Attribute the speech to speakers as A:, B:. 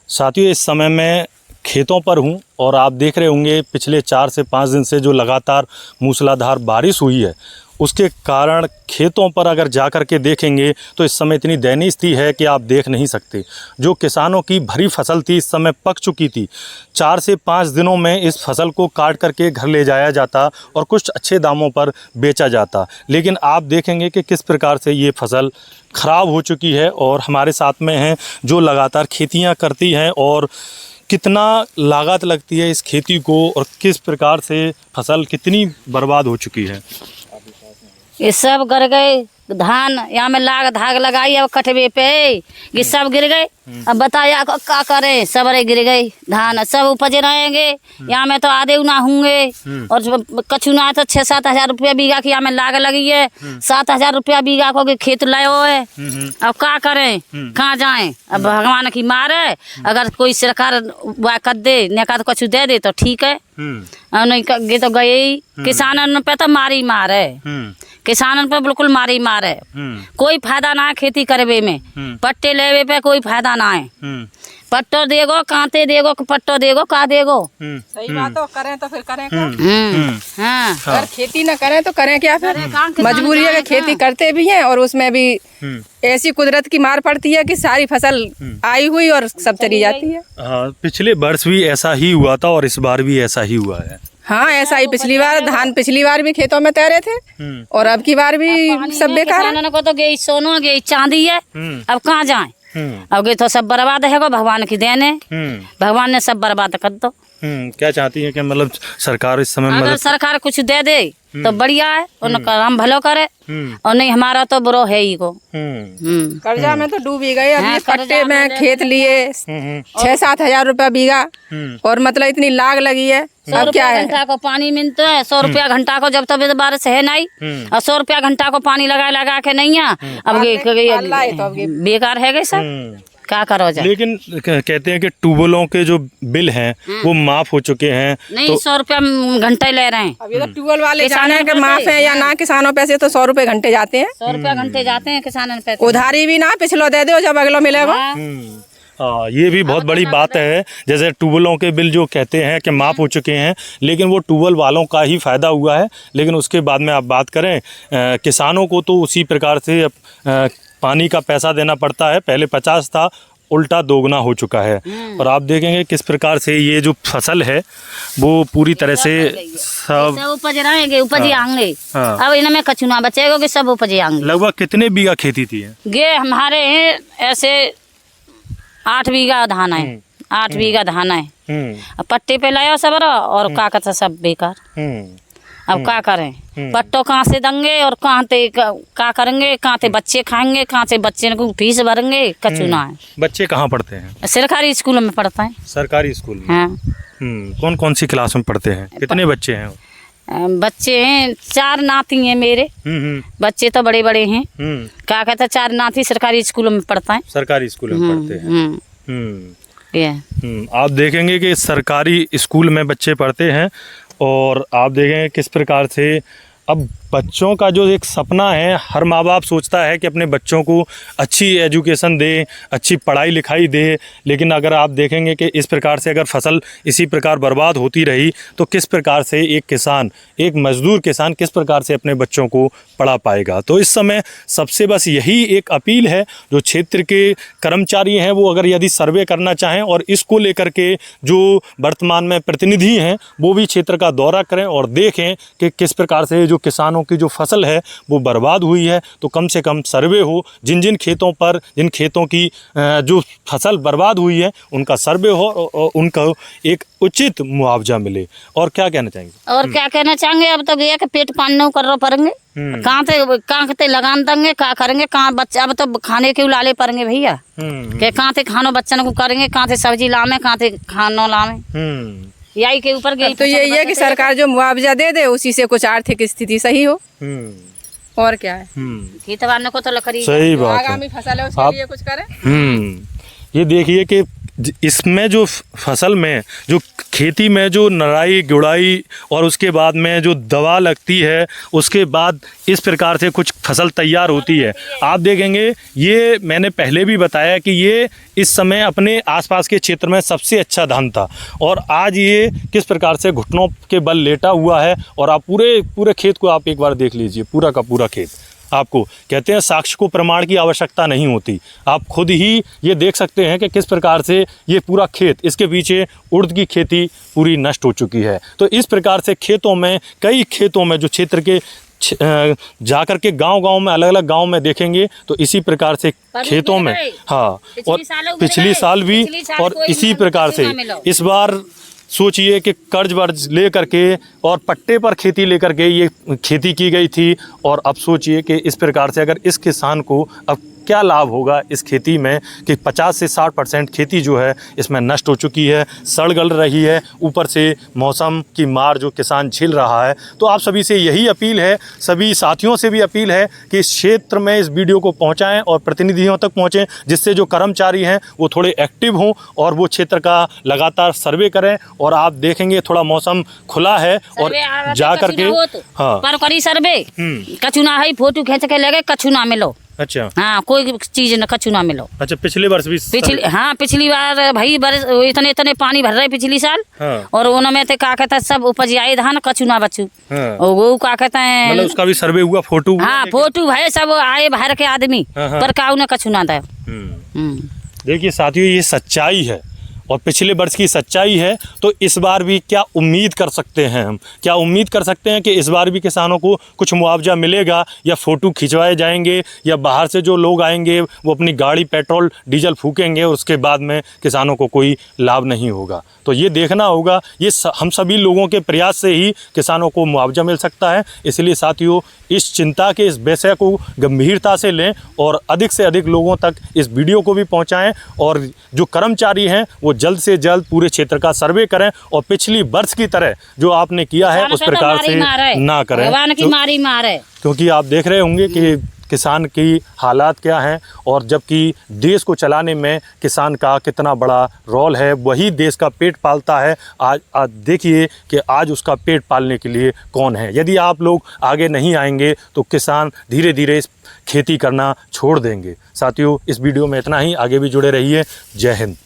A: साथियों, इस समय मैं खेतों पर हूं और आप देख रहे होंगे पिछले 4 से 5 दिन से जो लगातार मूसलाधार बारिश हुई है उसके कारण खेतों पर अगर जा कर के देखेंगे तो इस समय इतनी दयनीय स्थिति है कि आप देख नहीं सकते। जो किसानों की भरी फसल थी इस समय पक चुकी थी। 4 से 5 दिनों में इस फसल को काट करके घर ले जाया जाता और कुछ अच्छे दामों पर बेचा जाता, लेकिन आप देखेंगे कि किस प्रकार से ये फसल ख़राब हो चुकी है। और हमारे साथ में हैं जो लगातार खेतियाँ करती हैं और कितना लागत लगती है इस खेती को और किस प्रकार से फसल कितनी बर्बाद हो चुकी है।
B: ये सब गिर गए धान, यहाँ में लाग धाग लगाई अब कटवे पे ये सब गिर गए। अब बताया क्या करें, सब रे गिर गए धान, सब उपज रहेंगे। यहाँ में तो आधे ना होंगे और कछु ना तो 6-7 हजार रुपया बीघा की यहाँ में लाग लगी है। 7 हजार रुपया बीघा को खेत लायो है। अब क्या करें, कहाँ जाएं। अब भगवान की मार है, अगर कोई सरकार कर दे नेका तो कछु दे दे तो ठीक है, नहीं ये तो गए ही। किसानों पे तो मारी मार है, किसानों पे बिल्कुल मारी मार है। कोई फायदा ना है खेती करवे में, पट्टे लेवे पे कोई फायदा ना है। पट्टो देगो कांते देगो पट्टो देगो का देगो।
C: सही बात हो, करें तो फिर करें क्या। हाँ। अगर खेती ना करें तो करें क्या फिर। मजबूरी है कि खेती करते भी हैं और उसमें भी ऐसी कुदरत की मार पड़ती है कि सारी फसल आई हुई और सब चली जाती है।
A: हाँ, पिछले वर्ष भी ऐसा ही हुआ था और इस बार भी ऐसा ही हुआ है।
C: हाँ, ऐसा ही पिछली बार धान पिछली बार भी खेतों में तैरे थे और अब की बार भी सब बेकार है।
B: किसानों को तो गई सोनो गई चांदी है, अब कहाँ जाए। अब गई तो सब बर्बाद है, भगवान की देन है, भगवान ने सब बर्बाद कर दो।
A: क्या चाहती है कि मतलब सरकार इस समय
B: अगर सरकार कुछ दे दे तो बढ़िया है, उनका हम भलो करे और नहीं हमारा तो बुरो है ही को।
C: कर्जा में तो डूब ही गए। अब ये पट्टे में खेत लिए 6-7 हजार रुपया बीघा और मतलब इतनी लाग लगी है।
B: 100 रुपया घंटा को पानी मिलता है, 100 रुपया घंटा को, जब तक बारिश है नहीं और 100 रुपया घंटा को पानी लगा के नहीं है। अब बेकार है गए सब, क्या करो जाए।
A: लेकिन कहते हैं कि ट्यूबवेलों के जो बिल हैं वो माफ हो चुके हैं।
B: नहीं तो 100 रुपया घंटे ले रहे हैं।
C: अभी तो ट्यूबवेल वाले जाने के माफ है या ना, किसानों पैसे तो 100 रुपए घंटे जाते हैं।
B: 100 रुपया घंटे जाते हैं किसानों पे।
C: उधारी भी ना पिछलो दे दो जब अगलो मिलेगा।
A: हाँ, ये भी बहुत बड़ी बात है। जैसे ट्यूबवेलों के बिल जो कहते हैं कि माफ़ हो चुके हैं, लेकिन वो ट्यूबवेल वालों का ही फ़ायदा हुआ है। लेकिन उसके बाद में आप बात करें किसानों को तो उसी प्रकार से पानी का पैसा देना पड़ता है। पहले 50 था, उल्टा दोगुना हो चुका है। और आप देखेंगे किस प्रकार से ये जो फसल है वो पूरी तरह से सब
B: उपज रहेंगे, उपज आएंगे। अब इनमें कछु ना बचेगा कि सब उपज आएंगे।
A: लगभग कितने बीघा खेती थी?
B: गे हमारे ऐसे 8 बीघा धान है, 8 बीघा धान है। पट्टे पे लाया सब और का कहता सब बेकार। अब क्या करें, पट्टो कहाँ से देंगे और कहाँ ते क्या करेंगे, कहाँ ते बच्चे खाएंगे, कहाँ से बच्चे को फीस भरेंगे, कछु ना है।
A: बच्चे कहाँ पढ़ते हैं?
B: सरकारी स्कूल में पढ़ते हैं।
A: सरकारी स्कूल में?
B: हाँ।
A: कौन कौन सी क्लास में पढ़ते हैं? कितने बच्चे हैं?
B: बच्चे हैं 4 नाती हैं मेरे। बच्चे तो बड़े बड़े हैं। क्या कहते हैं 4 नाती सरकारी स्कूलों में पढ़ता है।
A: सरकारी स्कूल में पढ़ते हैं। आप देखेंगे कि सरकारी स्कूल में बच्चे पढ़ते हैं और आप देखेंगे किस प्रकार से अब बच्चों का जो एक सपना है, हर माँ बाप सोचता है कि अपने बच्चों को अच्छी एजुकेशन दे, अच्छी पढ़ाई लिखाई दे। लेकिन अगर आप देखेंगे कि इस प्रकार से अगर फसल इसी प्रकार बर्बाद होती रही तो किस प्रकार से एक किसान, एक मजदूर किसान किस प्रकार से अपने बच्चों को पढ़ा पाएगा। तो इस समय सबसे बस यही एक अपील है, जो क्षेत्र के कर्मचारी हैं वो अगर यदि सर्वे करना चाहें और इसको लेकर के जो वर्तमान में प्रतिनिधि हैं वो भी क्षेत्र का दौरा करें और देखें कि किस प्रकार से जो किसानों की जो फसल है वो बर्बाद हुई है, तो कम से कम सर्वे हो। जिन खेतों पर, जिन खेतों की जो फसल बर्बाद हुई है उनका सर्वे हो और उनको एक उचित मुआवजा मिले। और क्या कहना चाहेंगे? और
B: क्या कहना चाहेंगे, अब तो गया कि पेट पानी कर पड़ेंगे, कहाँ थे लगान देंगे, क्या करेंगे, कहाँ बच्चा अब तो खाने के लाले पड़ेंगे भैया, कि कहाँ थे खानो बच्चन को करेंगे, कहाँ थे सब्जी लामे, कहाँ थे खानो लामे। यही के ऊपर गई
C: तो यही है कि सरकार जो मुआवजा दे दे उसी से कुछ आर्थिक स्थिति सही हो। और क्या है,
B: खेत वालों को तो लकड़ी
A: सही बात है,
C: आगामी फसल है उसके लिए कुछ करें।
A: ये देखिए कि इसमें जो फसल में जो खेती में जो नराई गुड़ाई और उसके बाद में जो दवा लगती है, उसके बाद इस प्रकार से कुछ फसल तैयार होती है। आप देखेंगे, ये मैंने पहले भी बताया कि ये इस समय अपने आसपास के क्षेत्र में सबसे अच्छा धान था, और आज ये किस प्रकार से घुटनों के बल लेटा हुआ है। और आप पूरे खेत को आप एक बार देख लीजिए, पूरा का पूरा खेत। आपको कहते हैं साक्ष्य को प्रमाण की आवश्यकता नहीं होती, आप खुद ही ये देख सकते हैं कि किस प्रकार से ये पूरा खेत, इसके पीछे उड़द की खेती पूरी नष्ट हो चुकी है। तो इस प्रकार से खेतों में, कई खेतों में जो क्षेत्र के जाकर के गांव-गांव में, अलग-अलग गांव में देखेंगे तो इसी प्रकार से खेतों में, हाँ, और पिछली साल भी, और इसी प्रकार से इस बार सोचिए कि कर्ज वर्ज ले करके और पट्टे पर खेती लेकर के ये खेती की गई थी। और अब सोचिए कि इस प्रकार से अगर इस किसान को अब क्या लाभ होगा इस खेती में, कि 50 से 60% खेती जो है इसमें नष्ट हो चुकी है, सड़ गल रही है, ऊपर से मौसम की मार जो किसान झेल रहा है। तो आप सभी से यही अपील है, सभी साथियों से भी अपील है कि इस क्षेत्र में इस वीडियो को पहुंचाएं और प्रतिनिधियों तक पहुंचें, जिससे जो कर्मचारी हैं वो थोड़े एक्टिव हों और वो क्षेत्र का लगातार सर्वे करें। और आप देखेंगे थोड़ा मौसम खुला है और जा करके, हाँ,
B: पर करी सर्वे कछु ना है, फोटो खींच के लगे कछु ना मिलो।
A: अच्छा,
B: हाँ, कोई चीज न कछु ना मिलो।
A: अच्छा, पिछले वर्ष भी
B: पिछली बार भाई बरस इतने पानी भर रहे पिछली साल।
A: हाँ। और
B: उनमें तो क्या कहते हैं, सब उपज आए धान, कछु ना बचू।
A: हाँ।
B: और वो क्या कहते हैं,
A: मतलब उसका भी सर्वे हुआ, फोटो हुआ,
B: हाँ, फोटो भाई सब आए बाहर के आदमी, पर काऊ ने कछु ना दे।
A: देखिए साथियों, ये सच्चाई है और पिछले वर्ष की सच्चाई है। तो इस बार भी क्या उम्मीद कर सकते हैं हम, क्या उम्मीद कर सकते हैं कि इस बार भी किसानों को कुछ मुआवजा मिलेगा, या फ़ोटो खिंचवाए जाएंगे, या बाहर से जो लोग आएंगे वो अपनी गाड़ी पेट्रोल डीजल फूकेंगे और उसके बाद में किसानों को कोई लाभ नहीं होगा। तो ये देखना होगा, ये हम सभी लोगों के प्रयास से ही किसानों को मुआवजा मिल सकता है। इसलिए साथियों, इस चिंता के इस विषय को गंभीरता से लें और अधिक से अधिक लोगों तक इस वीडियो को भी पहुंचाएं, और जो कर्मचारी हैं वो जल्द से जल्द पूरे क्षेत्र का सर्वे करें और पिछली वर्ष की तरह जो आपने किया है उस प्रकार से ना करें।
B: भगवान की मारी मारे,
A: क्योंकि आप देख रहे होंगे कि किसान की हालात क्या हैं, और जबकि देश को चलाने में किसान का कितना बड़ा रोल है, वही देश का पेट पालता है। आज देखिए कि आज उसका पेट पालने के लिए कौन है। यदि आप लोग आगे नहीं आएंगे तो किसान धीरे धीरे खेती करना छोड़ देंगे। साथियों, इस वीडियो में इतना ही, आगे भी जुड़े रहिए। जय हिंद।